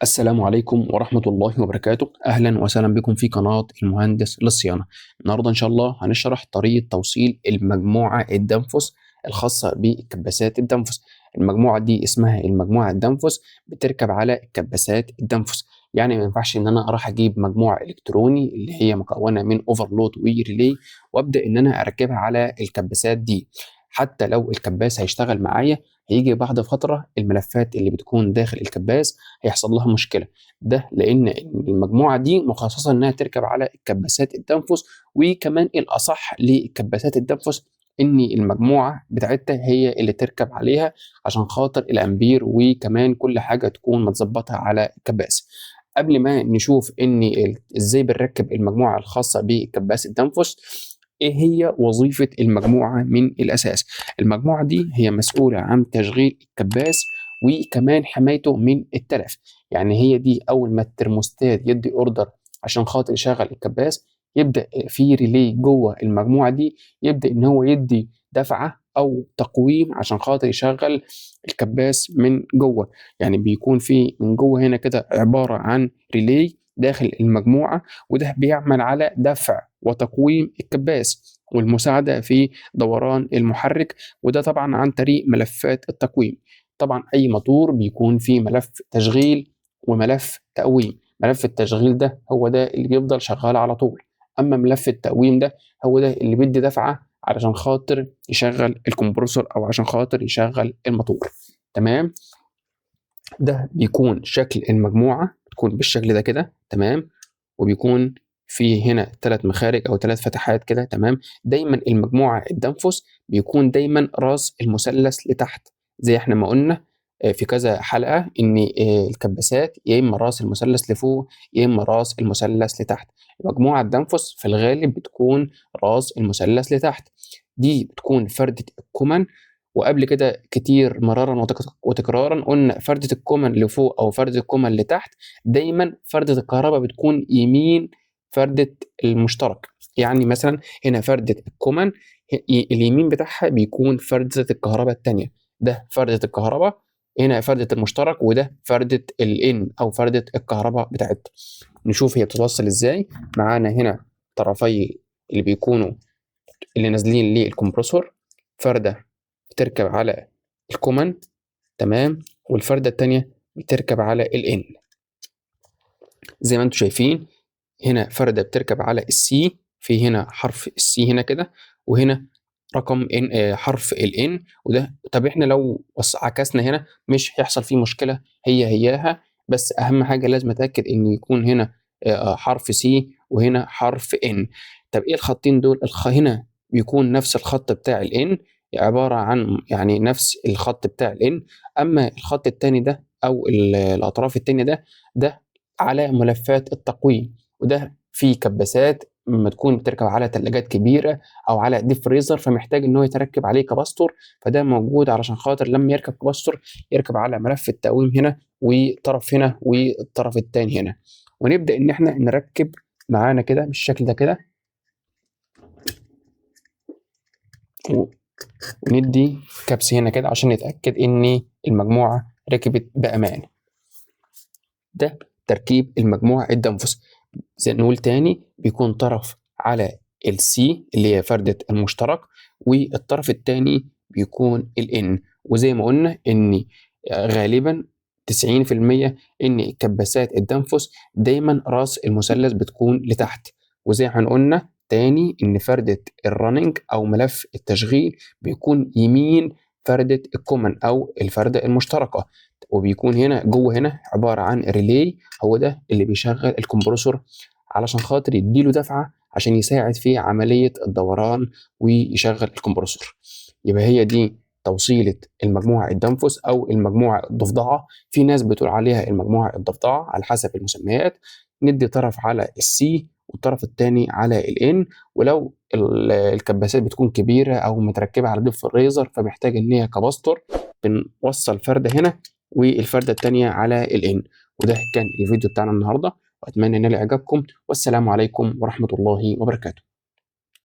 السلام عليكم ورحمة الله وبركاته. أهلا وسهلا بكم في قناة المهندس للصيانة. النهاردة إن شاء الله هنشرح طريقة توصيل المجموعة الدنفس الخاصة بكباسات الدنفس. المجموعة دي اسمها المجموعة الدنفس، بتركب على كباسات الدنفس. يعني ما ينفعش إن أنا أروح أجيب مجموعة إلكتروني اللي هي مكونة من أوفرلود وريلي وأبدأ إن أنا أركبها على الكباسات دي. حتى لو الكباس هيشتغل معايا، هيجي بعد فترة الملفات اللي بتكون داخل الكباس هيحصل لها مشكلة. ده لأن المجموعة دي مخصصة إنها تركب على كباسات التنفس، وكمان الأصح لكباسات التنفس إن المجموعة بتاعتها هي اللي تركب عليها عشان خاطر الأمبير، وكمان كل حاجة تكون متظبطة على الكباس. قبل ما نشوف إزاي بنركب المجموعة الخاصة بكباس التنفس، إيه هي وظيفة المجموعة من الأساس؟ المجموعة دي هي مسؤولة عن تشغيل الكباس وكمان حمايته من التلف. يعني هي دي اول ما الترموستات يدي اوردر عشان خاطر يشغل الكباس، يبدا في ريلي جوه المجموعه دي يبدا ان هو يدي دفعه او تقويم عشان خاطر يشغل الكباس من جوه. يعني بيكون في من جوه هنا كده عباره عن ريلي داخل المجموعه، وده بيعمل على دفع وتقويم الكباس والمساعده في دوران المحرك، وده طبعا عن طريق ملفات التقويم. طبعا اي موتور بيكون فيه ملف تشغيل وملف تقويم. ملف التشغيل ده هو ده اللي بيفضل شغال على طول، اما ملف التقويم ده هو ده اللي بيدي دفعه علشان خاطر يشغل الكمبرسور او عشان خاطر يشغل الموتور. تمام. ده بيكون شكل المجموعه، بتكون بالشكل ده كده. تمام. وبيكون في هنا 3 مخارج او 3 فتحات كده. تمام. دايما المجموعه الدنفس بيكون دايما راس المثلث لتحت، زي احنا ما قلنا في كذا حلقه ان الكباسات يا اما راس المثلث لفوق يا اما راس المثلث لتحت. المجموعه الدنفس في الغالب بتكون راس المثلث لتحت. دي بتكون فرده الكومن. وقبل كده كتير مرارا وتكرارا قلنا فردة الكومن لفوق او فردة الكومن لتحت. دايما فردة الكهرباء بتكون يمين فردة المشترك. يعني مثلا هنا فردة الكومن اليمين بتاعها بيكون فردة الكهرباء التانية. ده فردة الكهرباء، هنا فردة المشترك، وده فردة الان او فردة الكهرباء بتاعتها. نشوف هي بتتوصل ازاي. معانا هنا طرفي اللي بيكونوا اللي نازلين للكمبرسور، فردة بتركب على الكومن. تمام. والفردة التانية بتركب على الان. زي ما انتم شايفين هنا فردة بتركب على السي، في هنا حرف السي هنا كده، وهنا رقم ان حرف الان. وده طب احنا لو عكسنا هنا مش هيحصل فيه مشكلة، هياها. بس اهم حاجة لازم اتاكد ان يكون هنا حرف سي وهنا حرف ان. طب ايه الخطين دول؟ هنا بيكون نفس الخط بتاع الان، عبارة عن يعني نفس الخط بتاع الان. اما الخط التاني ده او الاطراف التانية ده على ملفات التقويم. وده في كباسات لما تكون بتركب على ثلاجات كبيره او على ديب فريزر، فمحتاج ان هو يتركب عليه كباستور. فده موجود علشان خاطر لما يركب كباستور يركب على ملف التقويم هنا وطرف هنا والطرف الثاني هنا. ونبدا ان احنا نركب معانا كده بالشكل ده كده، وندي كبس هنا كده عشان نتاكد ان المجموعه ركبت بامان. ده تركيب المجموعة الدنفس. زي نقول تاني، بيكون طرف على السي اللي هي فردة المشترك، والطرف التاني بيكون الان. وزي ما قلنا ان غالبا 90% ان كباسات الدنفس دايما راس المثلث بتكون لتحت. وزي ما قلنا تاني ان فردة الرننج او ملف التشغيل بيكون يمين فردة الكومن او الفردة المشتركة. وبيكون هنا جوه هنا عبارة عن ريلي، هو ده اللي بيشغل الكمبرسور علشان خاطر يديله دفعة عشان يساعد في عملية الدوران ويشغل الكمبرسور. يبقى هي دي توصيلة المجموعة الدنفس أو المجموعة الضفدعة. في ناس بتقول عليها المجموعة الضفدعة على حسب المسميات. ندي طرف على السي والطرف الثاني على الان. ولو الكباسات بتكون كبيرة أو متركبة على ديب فريزر فمحتاج إن هي كباستور، بنوصل فردة هنا والفردة التانية على الان. وده كان الفيديو بتاعنا النهاردة، وأتمنى إن إعجابكم، والسلام عليكم ورحمة الله وبركاته.